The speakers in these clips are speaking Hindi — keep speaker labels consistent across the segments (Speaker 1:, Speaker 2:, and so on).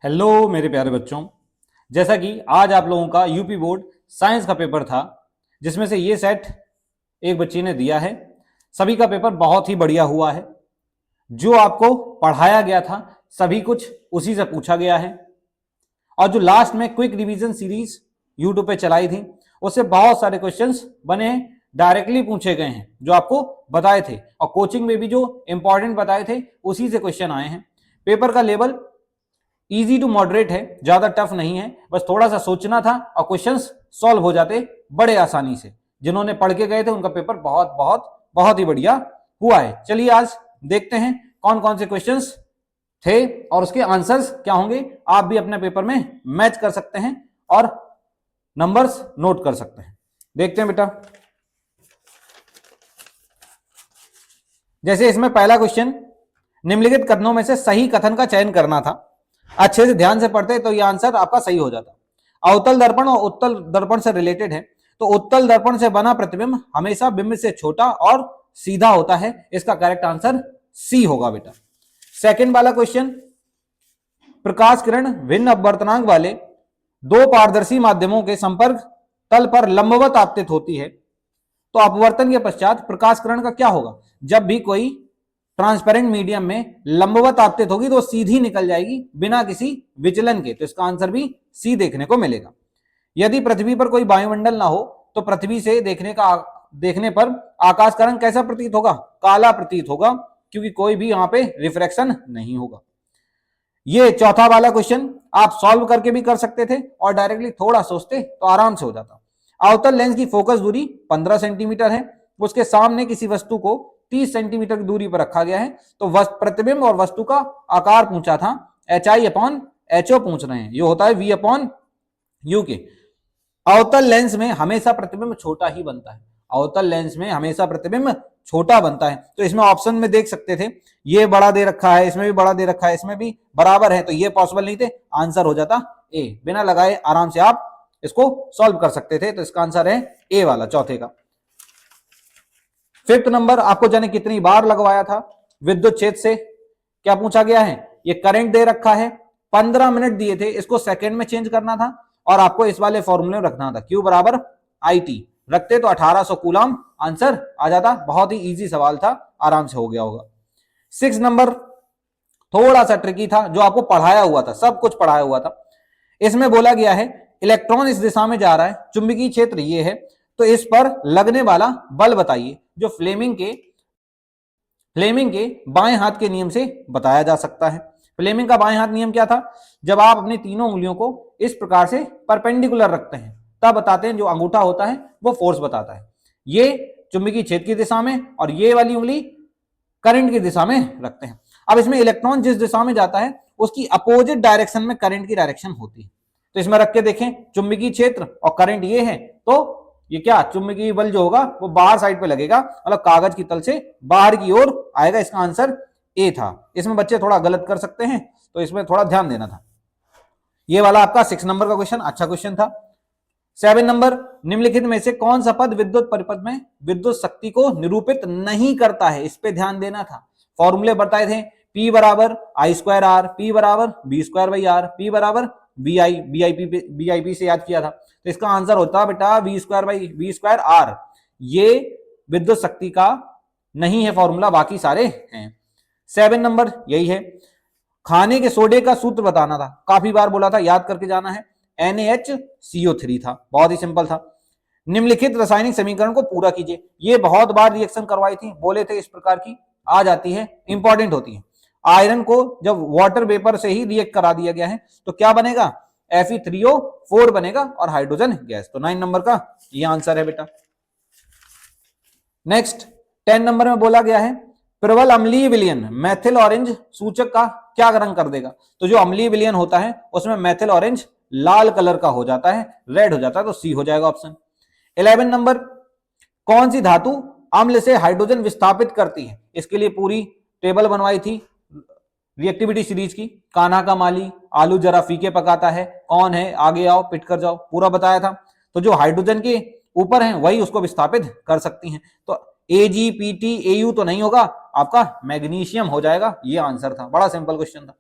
Speaker 1: हेलो मेरे प्यारे बच्चों। जैसा कि आज आप लोगों का यूपी बोर्ड साइंस का पेपर था, जिसमें से ये सेट एक बच्ची ने दिया है। सभी का पेपर बहुत ही बढ़िया हुआ है। जो आपको पढ़ाया गया था सभी कुछ उसी से पूछा गया है, और जो लास्ट में क्विक रिवीजन सीरीज यूट्यूब पे चलाई थी उससे बहुत सारे क्वेश्चंस बने हैं, डायरेक्टली पूछे गए हैं जो आपको बताए थे, और कोचिंग में भी जो इंपॉर्टेंट बताए थे उसी से क्वेश्चन आए हैं। पेपर का लेवल इजी टू मॉडरेट है, ज्यादा टफ नहीं है, बस थोड़ा सा सोचना था और क्वेश्चंस सॉल्व हो जाते बड़े आसानी से। जिन्होंने पढ़ के गए थे उनका पेपर बहुत बहुत बहुत ही बढ़िया हुआ है। चलिए आज देखते हैं कौन कौन से क्वेश्चंस थे और उसके आंसर्स क्या होंगे। आप भी अपने पेपर में मैच कर सकते हैं और नंबर्स नोट कर सकते हैं। देखते हैं बेटा। जैसे इसमें पहला क्वेश्चन, निम्नलिखित कथनों में से सही कथन का चयन करना था। अच्छे से ध्यान से पढ़ते तो यह आंसर आपका सही हो जाता। अवतल दर्पण और उत्तल दर्पण से रिलेटेड है, तो उत्तल दर्पण से बना प्रतिबिंब हमेशा बिंब से छोटा और सीधा होता है। इसका करेक्ट आंसर सी होगा बेटा। सेकंड वाला क्वेश्चन, प्रकाश किरण भिन्न अपवर्तनांक वाले दो पारदर्शी माध्यमों के संपर्क तल पर लंबवत आपतित होती है, तो अपवर्तन के पश्चात प्रकाश किरण का क्या होगा। जब भी कोई ट्रांसपेरेंट मीडियम में लंबवत आपतित होगी तो सीधी निकल जाएगी बिना किसी विचलन के, तो इसका आंसर भी सी देखने को मिलेगा। यदि पृथ्वी पर कोई वायुमंडल ना हो तो पृथ्वी से देखने पर आकाश का रंग कैसा प्रतीत होगा, काला प्रतीत होगा, क्योंकि कोई भी यहां पे रिफ्रैक्शन नहीं होगा। ये चौथा वाला क्वेश्चन आप सॉल्व करके भी कर सकते थे और डायरेक्टली थोड़ा सोचते तो आराम से हो जाता। अवतल लेंस की फोकस दूरी 15 सेंटीमीटर है, उसके सामने किसी वस्तु को 30 सेंटीमीटर की दूरी पर रखा गया है, तो प्रतिबिंब और वस्तु का आकार पूछा था, HI/HO पूछ रहे हैं, ये होता है V/U के। अवतल लेंस में हमेशा प्रतिबिंब छोटा ही बनता है, अवतल लेंस में हमेशा प्रतिबिंब छोटा बनता है। तो इसमें ऑप्शन में देख सकते थे, ये बड़ा दे रखा है, इसमें भी बड़ा दे रखा है, इसमें भी बराबर है, तो ये पॉसिबल नहीं थे, आंसर हो जाता ए। बिना लगाए आराम से आप इसको सॉल्व कर सकते थे, तो इसका आंसर है ए वाला, चौथे का। फिफ्थ नंबर, आपको जाने कितनी बार लगवाया था विद्युत क्षेत्र से, क्या पूछा गया है। ये करंट दे रखा है, 15 मिनट दिए थे, इसको सेकंड में चेंज करना था और आपको इस वाले फॉर्मूले में रखना था, Q बराबर IT रखते तो 1800 कूलम आंसर आ जाता। बहुत ही इजी सवाल था, आराम से हो गया होगा। 6 नंबर थोड़ा सा ट्रिकी था, जो आपको पढ़ाया हुआ था, सब कुछ पढ़ाया हुआ था। इसमें बोला गया है इलेक्ट्रॉन इस दिशा में जा रहा है, चुंबकीय क्षेत्र ये है, तो इस पर लगने वाला बल बताइए, जो फ्लेमिंग के बाएं हाथ के नियम से बताया जा सकता है। फ्लेमिंग का बाएं हाथ नियम क्या था, जब आप अपनी तीनों उंगलियों को इस प्रकार से परपेंडिकुलर रखते हैं तब बताते हैं, जो अंगूठा होता है वो फोर्स बताता है। ये चुंबकीय क्षेत्र की दिशा में और ये वाली उंगली करंट की दिशा में रखते हैं। अब इसमें इलेक्ट्रॉन जिस दिशा में जाता है उसकी अपोजिट डायरेक्शन में करंट की डायरेक्शन होती है, तो इसमें रख के देखें, चुंबकीय क्षेत्र और करंट ये है, तो ये क्या चुंबकीय बल जो होगा वो बाहर साइड पे लगेगा, मतलब कागज की तल से बाहर की ओर आएगा। इसका आंसर ए था। इसमें बच्चे थोड़ा गलत कर सकते हैं, तो इसमें थोड़ा ध्यान देना था। ये वाला आपका 6 नंबर का क्वेश्चन अच्छा क्वेश्चन था। 7 नंबर, निम्नलिखित में से कौन सा पद विद्युत परिपथ में विद्युत शक्ति को निरूपित नहीं करता है, इस पे ध्यान देना था। फॉर्मूले बताए थे, P बराबर I²R, P बराबर V²/R, P बराबर BIP से याद किया था, तो इसका आंसर होता बेटा V²R। ये विद्युत शक्ति का नहीं है फॉर्मूला, बाकी सारे हैं। 7 नंबर यही है। खाने के सोडे का सूत्र बताना था, काफी बार बोला था, याद करके जाना है, NaHCO3 था, बहुत ही सिंपल था। निम्नलिखित रासायनिक समीकरण को पूरा कीजिए, ये बहुत बार रिएक्शन करवाई थी, बोले थे इस प्रकार की आ जाती है, इंपॉर्टेंट होती है। आयरन को जब वाटर वेपर से ही रिएक्ट करा दिया गया है तो क्या बनेगा, Fe3O4 बनेगा और हाइड्रोजन गैस, तो 9 नंबर का ये आंसर है बेटा। नेक्स्ट 10 नंबर में बोला गया है, प्रबल अम्लीय विलयन मैथिल ऑरेंज सूचक का क्या रंग कर देगा, तो जो अम्लीय विलयन होता है उसमें मैथिल ऑरेंज लाल कलर का हो जाता है, रेड हो जाता है, तो सी हो जाएगा ऑप्शन। 11 नंबर, कौन सी धातु अम्ल से हाइड्रोजन विस्थापित करती है, इसके लिए पूरी टेबल बनवाई थी रिएक्टिविटी सीरीज की। कान्हा का माली आलू जरा फीके पकाता है, कौन है, आगे आओ पिट कर जाओ, पूरा बताया था। तो जो हाइड्रोजन के ऊपर है वही उसको विस्थापित कर सकती हैं, तो AgPtAu तो नहीं होगा, आपका मैग्नीशियम हो जाएगा, ये आंसर था, बड़ा सिंपल क्वेश्चन था।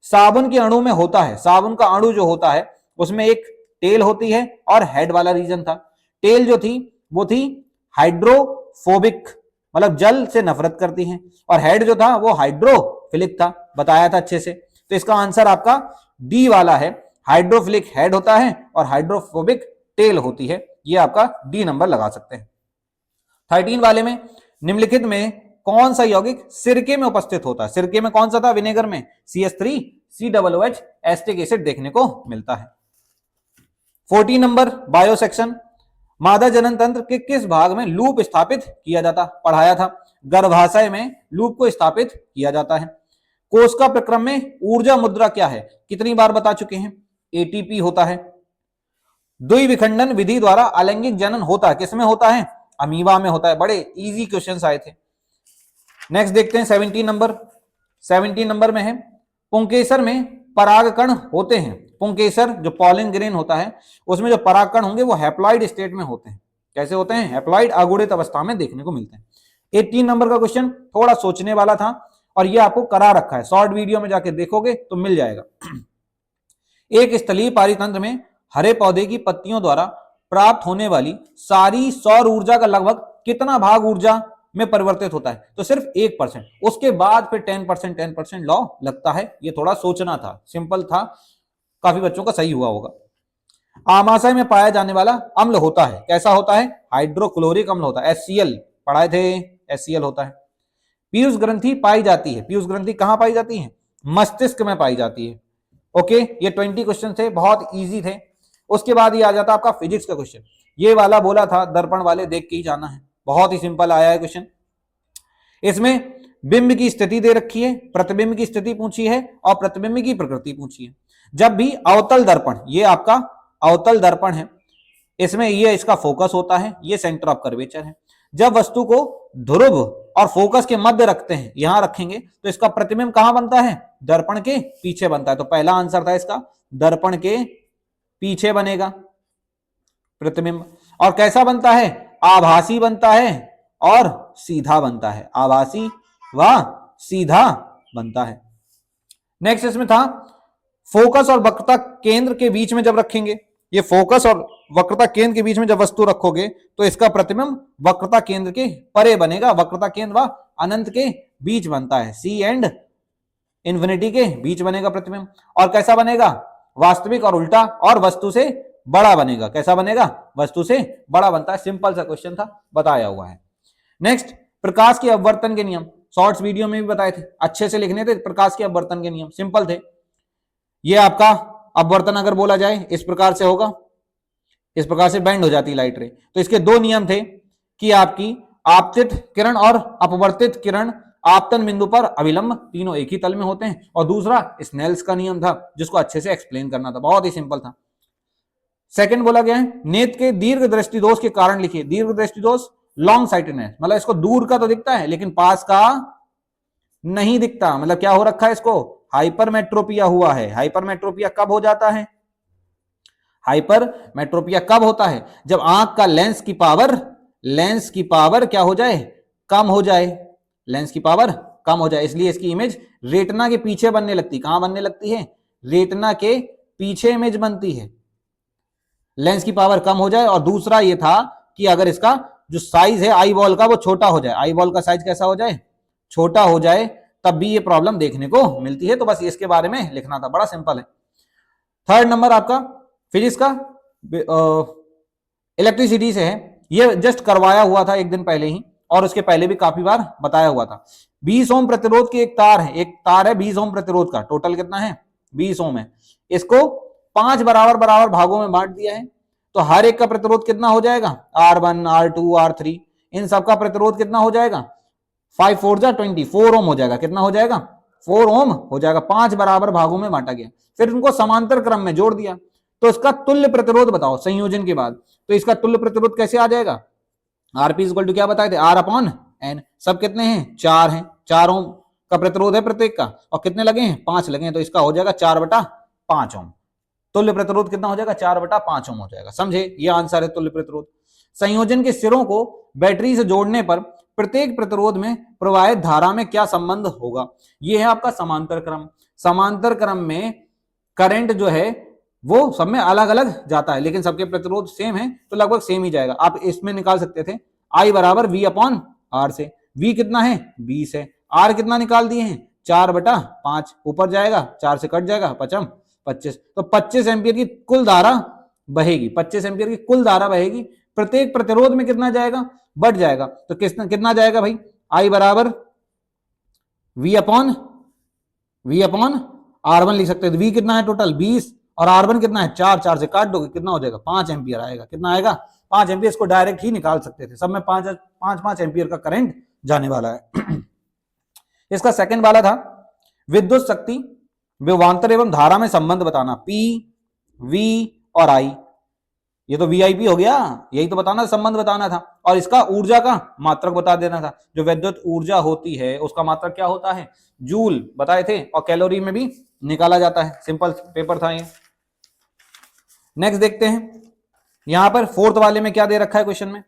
Speaker 1: साबुन के अणु में होता है, साबुन का अणु जो होता है उसमें एक टेल होती है और हेड वाला रीजन था। टेल जो थी वो थी हाइड्रोफोबिक, मतलब जल से नफरत करती है, और हेड जो था वो हाइड्रोफिलिक था, बताया था अच्छे से। तो इसका आंसर आपका डी वाला है, हाइड्रोफिलिक हेड होता है और हाइड्रोफोबिक टेल होती है। ये आपका डी नंबर लगा सकते हैं। 13 वाले में निम्नलिखित में कौन सा यौगिक सिरके में उपस्थित होता है? सिरके में कौन सा था? विनेगर में CH3 COOH एसिटिक एसिड देखने को मिलता है। 14 नंबर बायो सेक्शन, मादा जनन तंत्र के किस भाग में लूप स्थापित किया जाता? पढ़ाया था, गर्भाशय में लूप को स्थापित किया जाता है। कोशिका प्रक्रम में ऊर्जा मुद्रा क्या है? कितनी बार बता चुके हैं? ATP होता है। द्विविखंडन विधि द्वारा अलैंगिक जनन होता है, किसमें होता है? अमीबा में होता है। बड़े इजी क्वेश्चंस आए थे। नेक्स्ट देखते हैं 17 नंबर। 17 नंबर में है पुंकेसर में परागकण होते हैं। पुंकेसर जो पॉलन ग्रेन होता है उसमें जो परागकण होंगे वो हैप्लॉइड स्टेट में होते हैं। कैसे होते हैं? हैप्लॉइड, अगुणित अवस्था में देखने को मिलते हैं। 18 नंबर का क्वेश्चन थोड़ा सोचने वाला था और ये आपको करा रखा है, शॉर्ट वीडियो में जाके देखोगे तो मिल जाएगा। एक स्थलीय पारितंत्र में हरे पौधे की पत्तियों द्वारा प्राप्त होने वाली सारी सौर ऊर्जा का लगभग कितना भाग ऊर्जा में परिवर्तित होता है? तो सिर्फ 1%। उसके बाद फिर 10% लॉ लगता है। ये थोड़ा सोचना था, सिंपल था, काफी बच्चों का सही हुआ होगा। आमाशय में पाया जाने वाला अम्ल होता है, कैसा होता है? हाइड्रोक्लोरिक अम्ल होता है, HCl पढ़ाए थे, HCl होता है। पीयूष ग्रंथि पाई जाती है, पीयूष ग्रंथि कहां पाई जाती है? मस्तिष्क में पाई जाती है। ओके, ये 20 क्वेश्चन थे, बहुत इजी थे। उसके बाद ये आ जाता आपका फिजिक्स का क्वेश्चन। ये वाला बोला था दर्पण वाले देख के ही जाना है, बहुत ही सिंपल आया है क्वेश्चन। इसमें बिंब की स्थिति दे रखी है, प्रतिबिंब की स्थिति पूछी है और प्रतिबिंब की प्रकृति पूछी है। जब भी अवतल दर्पण, ये आपका अवतल दर्पण है, इसमें ये इसका फोकस होता है, ये सेंटर ऑफ कर्वेचर है। जब वस्तु को ध्रुव और फोकस के मध्य रखते हैं, यहां रखेंगे, तो इसका प्रतिबिंब कहां बनता है? दर्पण के पीछे बनता है। तो पहला आंसर था इसका, दर्पण के पीछे बनेगा प्रतिबिंब। और कैसा बनता है? आभासी बनता है और सीधा बनता है, आभासी व सीधा बनता है। नेक्स्ट इसमें था फोकस और वक्रता केंद्र के बीच में जब रखेंगे, ये फोकस और वक्रता केंद्र के बीच में जब वस्तु रखोगे तो इसका प्रतिबिंब वक्रता केंद्र के परे बनेगा, वक्रता केंद्र व अनंत के बीच बनता है, C एंड इन्फिनिटी के बीच बनेगा प्रतिबिंब। और कैसा बनेगा? वास्तविक और उल्टा, और वस्तु से बड़ा बनेगा। कैसा बनेगा? वस्तु से बड़ा बनता है। सिंपल सा क्वेश्चन था, बताया हुआ है। नेक्स्ट, प्रकाश के अपवर्तन के नियम, शॉर्ट्स वीडियो में भी बताए थे, अच्छे से लिखने थे। प्रकाश के अपवर्तन के नियम सिंपल थे। ये आपका अपवर्तन अगर बोला जाए इस प्रकार से होगा, इस प्रकार से बेंड हो जाती है लाइट रे। तो इसके दो नियम थे कि आपकी आपतित किरण और अपवर्तित किरण आपतन बिंदु पर अविलंब, तीनों एक ही तल में होते हैं। और दूसरा स्नेल्स का नियम था, जिसको अच्छे से एक्सप्लेन करना था, बहुत ही सिंपल था। सेकंड बोला गया है नेत्र के दीर्घ दृष्टि दोष के कारण लिखिए। दीर्घ दृष्टि दोष लॉन्ग साइटेडनेस, मतलब इसको दूर का तो दिखता है लेकिन पास का नहीं दिखता, मतलब क्या हो रखा है? इसको हाइपरमेट्रोपिया हुआ है। हाइपरमेट्रोपिया कब हो जाता है? हाइपरमेट्रोपिया कब होता है? जब आंख का लेंस की पावर क्या हो जाए? कम हो जाए, लेंस की पावर कम हो जाए। इसलिए इसकी इमेज रेटिना के पीछे बनने लगती। कहां बनने लगती है? रेटिना के पीछे इमेज बनती है, लेंस की पावर कम हो जाए। और दूसरा ये था कि अगर इसका जो साइज है आई बॉल का वो छोटा हो जाए, आई बॉल का साइज कैसा हो जाए? छोटा हो जाए, तब भी ये प्रॉब्लम देखने को मिलती है। तो बस इसके बारे में लिखना था, बड़ा सिंपल है। थर्ड नंबर आपका फिजिक्स का इलेक्ट्रिसिटी से है। ये जस्ट करवाया हुआ था एक दिन पहले ही, और उसके पहले भी काफी बार बताया हुआ था। 20 ओम प्रतिरोध की एक तार है 20 ओम प्रतिरोध का। टोटल कितना है? 20 ओम है। इसको 5 बराबर भागों में बांट दिया है, तो हर एक का प्रतिरोध कितना हो जाएगा? R1, R2, R3, इन सबका प्रतिरोध कितना हो जाएगा? 5 4 जा 20, 4 ओम हो जाएगा। कितना हो जाएगा? 4 ओम हो जाएगा। 5 बराबर भागों में बांटा गया, फिर उनको समांतर क्रम में जोड़ दिया। तो इसका तुल्य प्रतिरोध बताओ संयोजन के बाद। तो इसका तुल्य प्रतिरोध कैसे आ जाएगा? Rp इक्वल टू क्या बताए थे? R/N। सब कितने हैं? 4 हैं। 4 ओम का प्रतिरोध है प्रत्येक का, और कितने लगे हैं? 5 लगे हैं। तो इसका हो जाएगा 4/5 ओम। तुल्य प्रतिरोध कितना हो जाएगा? 4/5 ओम हो जाएगा। समझे? ये आंसर है तुल्य प्रतिरोध। संयोजन के सिरों को बैटरी से जोड़ने पर प्रत्येक प्रतिरोध में प्रवाहित धारा में क्या संबंध होगा? ये है आपका समांतर क्रम। समांतर क्रम में करंट जो है वो सब में अलग अलग जाता है, लेकिन सबके प्रतिरोध सेम है तो लगभग सेम ही जाएगा। आप इसमें निकाल सकते थे I बराबर V अपॉन R से। V कितना है 20 है, R कितना निकाल दिए हैं 4/5, ऊपर जाएगा 4 से कट जाएगा 5 25, तो 25 एम्पियर की कुल धारा बहेगी, 25 एम्पियर की कुल धारा बहेगी। प्रत्येक प्रतिरोध में कितना जाएगा, बढ़ जाएगा। तो कितना जाएगा भाई, I बराबर V अपॉन R1 लिख सकते हैं। V कितना है टोटल 20 और R1 कितना है 4, 4 से काट दोगे कितना हो जाएगा 5 एम्पियर आएगा। कितना आएगा 5 एम्पियर। इसको डायरेक्ट ही निकाल सकते थे, सब में 5 एम्पियर का करंट जाने वाला है। इसका सेकंड वाला था विद्युत शक्ति विभवांतर एवं धारा में संबंध बताना, P, V और I। ये तो VIP हो गया, यही तो बताना, संबंध बताना था। और इसका ऊर्जा का मात्रक बता देना था। जो विद्युत ऊर्जा होती है उसका मात्रक क्या होता है, जूल बताए थे, और कैलोरी में भी निकाला जाता है। सिंपल पेपर था ये। नेक्स्ट देखते हैं, यहां पर फोर्थ वाले में क्या दे रखा है क्वेश्चन में,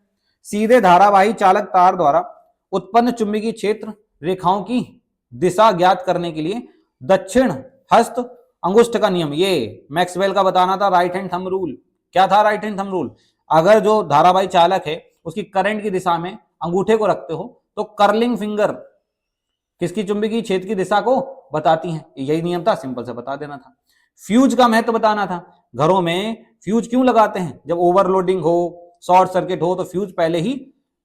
Speaker 1: सीधे धारावाही चालक तार द्वारा उत्पन्न चुंबकीय क्षेत्र रेखाओं की दिशा ज्ञात करने के लिए दक्षिण हस्त अंगुष्ठ का नियम, ये मैक्सवेल का बताना था, राइट हैंड थंब रूल। क्या था राइट हैंड थंब रूल, अगर जो धारावाही चालक है उसकी करंट की दिशा में अंगूठे को रखते हो तो कर्लिंग फिंगर किसकी चुंबकीय क्षेत्र की दिशा को बताती है, यही नियम था, सिंपल से बता देना था। फ्यूज का महत्व बताना था, घरों में फ्यूज क्यों लगाते हैं, जब ओवरलोडिंग हो, शॉर्ट सर्किट हो तो फ्यूज पहले ही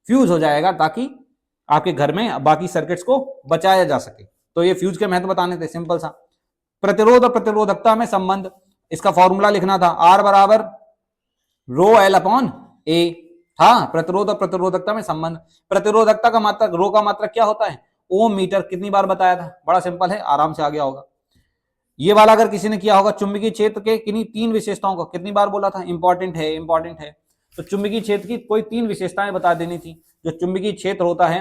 Speaker 1: फ्यूज हो जाएगा ताकि आपके घर में बाकी सर्किट्स को बचाया जा सके। तो ये फ्यूज के महत्व बताने थे, सिंपल सा। प्रतिरोध और प्रतिरोधकता में संबंध, इसका फॉर्मूला लिखना था, R बराबर रो L अपॉन A था। प्रतिरोध और प्रतिरोधकता में संबंध, प्रतिरोधकता का मात्रक रो का मात्रक क्या होता है, ओम मीटर। कितनी बार बताया था, बड़ा सिंपल है, आराम से आ गया होगा। ये वाला अगर किसी ने किया होगा, चुंबकीय क्षेत्र के किन्हीं 3 विशेषताओं को कितनी बार बोला था, इंपॉर्टेंट है इंपॉर्टेंट है। तो चुंबकीय क्षेत्र की कोई 3 विशेषताएं बता देनी थी। जो चुंबकीय क्षेत्र होता है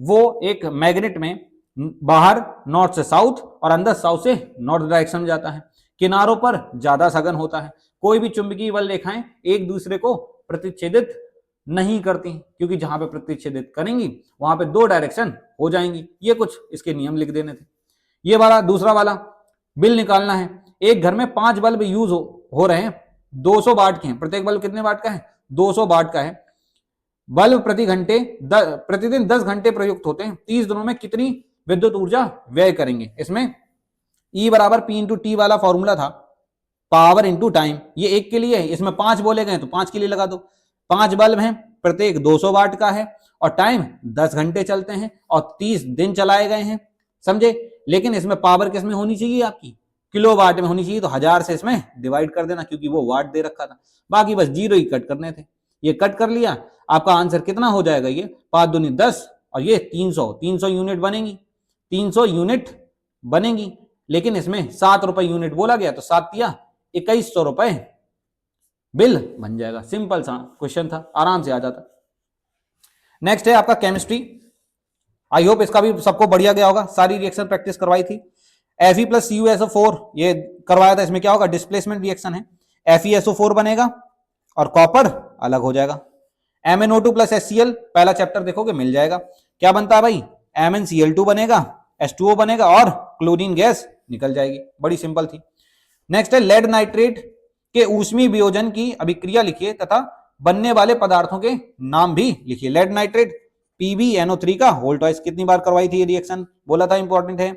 Speaker 1: वो एक मैग्नेट में बाहर नॉर्थ से साउथ और अंदर साउथ से नॉर्थ डायरेक्शन में जाता है। किनारों पर ज्यादा सघन होता है। कोई भी चुंबकीय बल रेखाएं एक दूसरे को प्रतिच्छेदित नहीं करती, क्योंकि जहां पे प्रतिच्छेदित करेंगी वहां पे 2 डायरेक्शन हो जाएंगी। ये कुछ इसके नियम लिख देने थे। ये वाला दूसरा वाला बिल निकालना है। एक घर में 5 बल्ब यूज हो रहे हैं, 200 वाट के हैं। प्रत्येक बल्ब कितने वाट का है, 200 वाट का है। बल्ब प्रतिदिन 10 घंटे प्रयुक्त होते हैं। 30 दिनों में कितनी विद्युत ऊर्जा व्यय करेंगे। इसमें E बराबर P इंटू टी वाला फॉर्मूला था, पावर इंटू टाइम। ये एक के लिए है, इसमें 5 बोले गए तो 5 के लिए लगा दो। 5 बल्ब हैं, प्रत्येक 200 वाट का है और टाइम 10 घंटे चलते हैं और 30 दिन चलाए गए हैं, समझे। लेकिन इसमें पावर किस में होनी चाहिए, आपकी किलो वाट में होनी चाहिए। तो 1000 से इसमें डिवाइड कर देना, क्योंकि वो वाट दे रखा था। बाकी बस जीरो ही कट करने थे। ये कट कर लिया, आपका आंसर कितना हो जाएगा, ये 5 दूनी 10 और ये 300 यूनिट बनेगी। 300 यूनिट बनेगी, लेकिन इसमें 7 रुपए यूनिट बोला गया तो 7 दिया 2100 रुपए बिल बन जाएगा। सिंपल सा क्वेश्चन था, आराम से आ जाता। नेक्स्ट है आपका केमिस्ट्री। आई होप इसका भी सबको बढ़िया गया होगा, सारी रिएक्शन प्रैक्टिस करवाई थी। Fe प्लस CuSO4 ये करवाया था। इसमें क्या होगा, डिस्प्लेसमेंट रिएक्शन है, FeSO4 बनेगा और कॉपर अलग हो जाएगा। MnO2 प्लस HCl पहला चैप्टर देखोगे मिल जाएगा। क्या बनता है भाई, MnCl2 बनेगा, H2O बनेगा और क्लोरीन गैस निकल जाएगी। बड़ी सिंपल थी। नेक्स्ट है लेड नाइट्रेट के ऊष्मीय वियोजन की अभिक्रिया लिखिए तथा बनने वाले पदार्थों के नाम भी लिखिए। लेड नाइट्रेट PbNO3 का होल ट्वाइस। कितनी बार करवाई थी ये रिएक्शन, बोला था इंपॉर्टेंट है।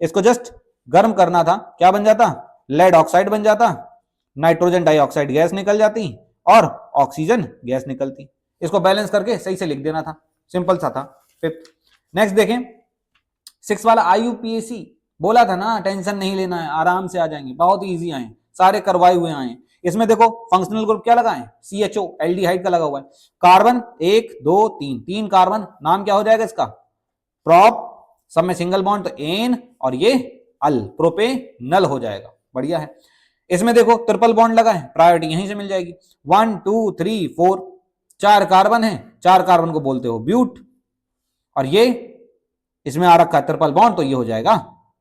Speaker 1: इसको जस्ट गर्म करना था, क्या बन जाता, लेड ऑक्साइड बन जाता, नाइट्रोजन डाइऑक्साइड गैस निकल जाती और ऑक्सीजन गैस निकलती। इसको बैलेंस करके सही से लिख देना था, सिंपल सा था। फिफ्थ नेक्स्ट देखें 6 वाला IUPAC बोला था ना, टेंशन नहीं लेना है, आराम से आ जाएंगे, बहुत इजी आए, सारे करवाए हुए आए। इसमें देखो फंक्शनल ग्रुप क्या लगा है, CHO एल्डिहाइड का लगा हुआ है। कार्बन 1 2 3 कार्बन, नाम क्या हो जाएगा इसका, प्रोप, सब में सिंगल बॉन्ड तो एन और ये अल, प्रोपेनल हो जाएगा। बढ़िया है। इसमें देखो ट्रिपल बॉन्ड लगा है, प्रायोरिटी यहीं से मिल जाएगी। 1 2 3 4 4 कार्बन है, 4 कार्बन को बोलते हो ब्यूट, और ये इसमें आ रखा है ट्रिपल बॉन्ड तो ये हो जाएगा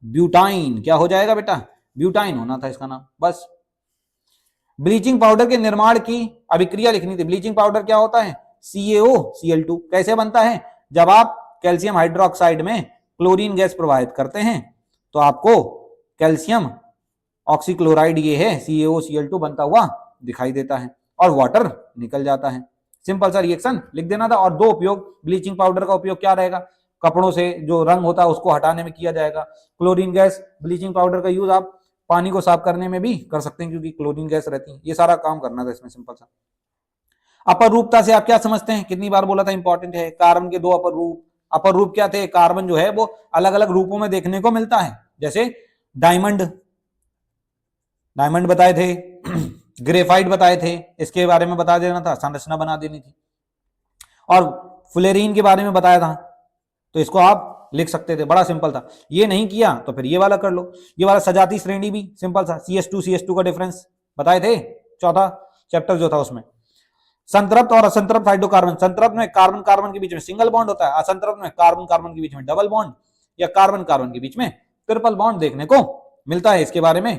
Speaker 1: ब्यूटाइन। क्या हो जाएगा बेटा, ब्यूटाइन होना था इसका नाम, बस। ब्लीचिंग पाउडर के निर्माण की अभिक्रिया लिखनी थी। ब्लीचिंग पाउडर क्या होता है, CaOCl2। कैसे बनता है, जब आप कैल्शियम हाइड्रोक्साइड में क्लोरीन गैस प्रवाहित करते हैं तो आपको कैल्शियम ऑक्सीक्लोराइड ये है CaOCl2 बनता हुआ दिखाई देता है और वाटर निकल जाता है। सिंपल सा रिएक्शन लिख देना था। और दो उपयोग, ब्लीचिंग पाउडर का उपयोग क्या रहेगा, कपड़ों से जो रंग होता है उसको हटाने में किया जाएगा। क्लोरीन गैस, ब्लीचिंग पाउडर का यूज आप पानी को साफ करने में भी कर सकते हैं क्योंकि क्लोरीन गैस रहती है। ये सारा काम करना था इसमें सिंपल सा। अपर रूपता से आप क्या समझते हैं, कितनी बार बोला था इंपॉर्टेंट है। कार्बन के दो अपर रूप, अपर रूप क्या थे, कार्बन जो है वो अलग अलग रूपों में देखने को मिलता है, जैसे डायमंड, डायमंड बताए थे ग्रेफाइट बताए थे, इसके बारे में बता देना था, संरचना बना देनी थी। और फ्लोरीन के बारे में बताया था, तो इसको आप लिख सकते थे, बड़ा सिंपल था। ये नहीं किया तो फिर ये वाला कर लो। ये वाला सजाती श्रेणी भी सिंपल था, CH2 का डिफरेंस बताए थे, चौथा चैप्टर जो था उसमें। संतृप्त और असंतृप्त हाइड्रोकार्बन, संतृप्त में कार्बन कार्बन के बीच में सिंगल बॉन्ड होता है, असंतृप्त में कार्बन कार्बन के बीच में डबल बॉन्ड या कार्बन कार्बन के बीच में ट्रिपल बॉन्ड देखने को मिलता है। इसके बारे में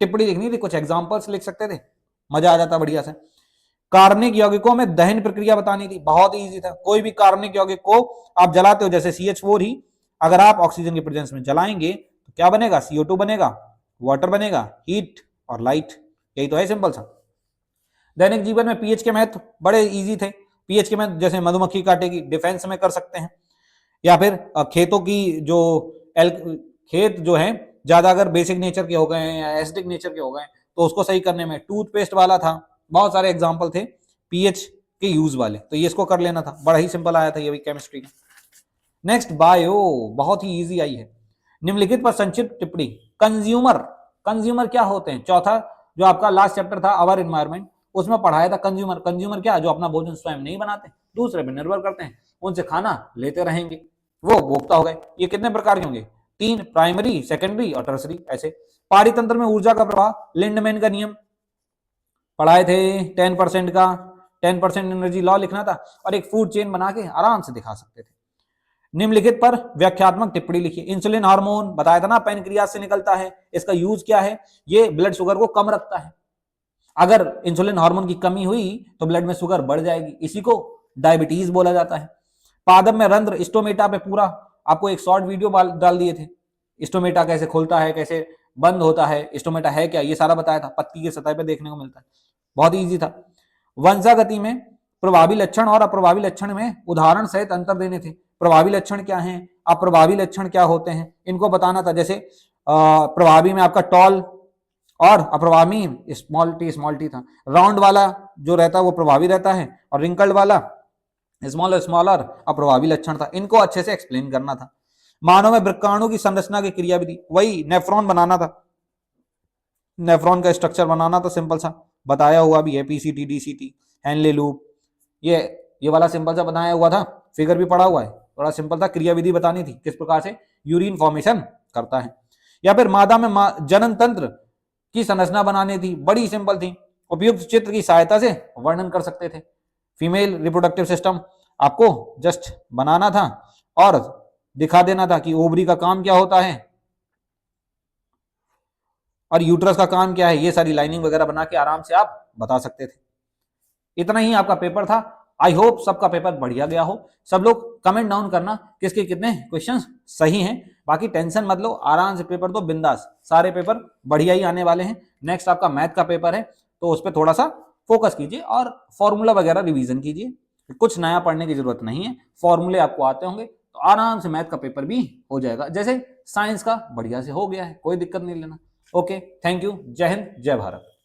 Speaker 1: टिप्पणी लिखनी थी, कुछ एग्जांपल्स लिख सकते थे, मजा आ जाता बढ़िया से। कार्बनिक यौगिकों में दहन प्रक्रिया बतानी थी, बहुत ही इजी था। कोई भी कार्बनिक यौगिक को आप जलाते हो, जैसे CH4 ही अगर आप ऑक्सीजन के प्रेजेंस में जलाएंगे तो क्या बनेगा, CO2 बनेगा, वाटर बनेगा, हीट और लाइट। यही तो है सिंपल सा। दैनिक जीवन में पीएच के महत्व बड़े इजी थे। पीएच के महत्व जैसे मधुमक्खी काटेगी, डिफेंस में कर सकते हैं, या फिर खेतों की जो खेत जो है ज्यादा अगर बेसिक नेचर के हो गए हैं या एसिडिक नेचर के हो गए तो उसको सही करने में, टूथपेस्ट वाला था, बहुत सारे एग्जाम्पल थे पीएच के यूज वाले, तो ये इसको कर लेना था, बड़ा ही सिंपल आया था ये भी केमिस्ट्री का। नेक्स्ट बायो, बहुत ही इजी आई है। निम्नलिखित पर संक्षिप्त टिप्पणी। कंज्यूमर, कंज्यूमर क्या होते हैं, चौथा जो आपका लास्ट चैप्टर था अवर एनवायरमेंट, उसमें पढ़ाया था कंज्यूमर। कंज्यूमर क्या, जो अपना भोजन स्वयं नहीं बनाते, दूसरे पर निर्भर करते हैं, उनसे खाना लेते रहेंगे, वो भोक्ता हो गए। ये कितने प्रकार के होंगे, 3, प्राइमरी, सेकेंडरी और टर्सरी। ऐसे पारितंत्र में ऊर्जा का प्रवाह, लिंडमैन का नियम पढ़ाए थे, 10% का 10% एनर्जी लॉ लिखना था और एक फूड चेन बना के आराम से दिखा सकते थे। निम्नलिखित पर व्याख्यात्मक टिप्पणी लिखिए। इंसुलिन हार्मोन बताया था ना, पैनक्रियाज से निकलता है, इसका यूज क्या है, ये ब्लड शुगर को कम रखता है। अगर इंसुलिन हार्मोन की कमी हुई तो ब्लड में शुगर बढ़ जाएगी, इसी को डायबिटीज बोला जाता है। पादप में रंध्र, स्टोमेटा पे पूरा आपको एक शॉर्ट वीडियो डाल दिए थे, स्टोमेटा कैसे खुलता है, कैसे बंद होता है, स्टोमेटा है क्या, ये सारा बताया था, पत्ती की सतह पे देखने को मिलता है, बहुत इजी था। वंशागति में प्रभावी लक्षण और अप्रभावी लक्षण में उदाहरण सहित अंतर देने थे। प्रभावी लक्षण क्या हैं, अप्रभावी लक्षण क्या होते हैं, इनको बताना था। जैसे प्रभावी में आपका टॉल और अप्रभावी स्मॉल टी था। राउंड वाला जो रहता है वो प्रभावी रहता है और रिंकल्ड वाला स्मॉलर अप्रभावी लक्षण था। इनको अच्छे से एक्सप्लेन करना था। मानव में वृक्काणु की संरचना की क्रियाविधि, वही नेफ्रॉन बनाना था, नेफ्रॉन का स्ट्रक्चर बनाना था, सिंपल सा बताया हुआ भी है, PCT DCT हेनले लूप, ये वाला सिंपल सा बनाया हुआ था, फिगर भी पड़ा हुआ है, बड़ा सिंपल था। क्रियाविधि बतानी थी किस प्रकार से यूरिन फॉर्मेशन करता है। या फिर मादा में जनन तंत्र की संरचना बनानी थी, बड़ी सिंपल थी, उपयुक्त चित्र की सहायता से वर्णन कर सकते थे। फीमेल रिप्रोडक्टिव सिस्टम आपको जस्ट बनाना था और दिखा देना था कि ओवरी का काम क्या होता है और यूट्रस का काम क्या है, ये सारी लाइनिंग वगैरह बना के आराम से आप बता सकते थे। इतना ही आपका पेपर था। आई होप सबका पेपर बढ़िया गया हो। सब लोग कमेंट डाउन करना किसके कितने क्वेश्चंस सही हैं, बाकी टेंशन मत लो, आराम से पेपर दो, बिंदास, सारे पेपर बढ़िया ही आने वाले हैं। नेक्स्ट आपका मैथ का पेपर है तो उस पर थोड़ा सा फोकस कीजिए और फॉर्मूला वगैरह रिवीजन कीजिए, कुछ नया पढ़ने की जरूरत नहीं है, फॉर्मूले आपको आते होंगे तो आराम से मैथ का पेपर भी हो जाएगा, जैसे साइंस का बढ़िया से हो गया है, कोई दिक्कत नहीं लेना। ओके, थैंक यू, जय हिंद, जय भारत।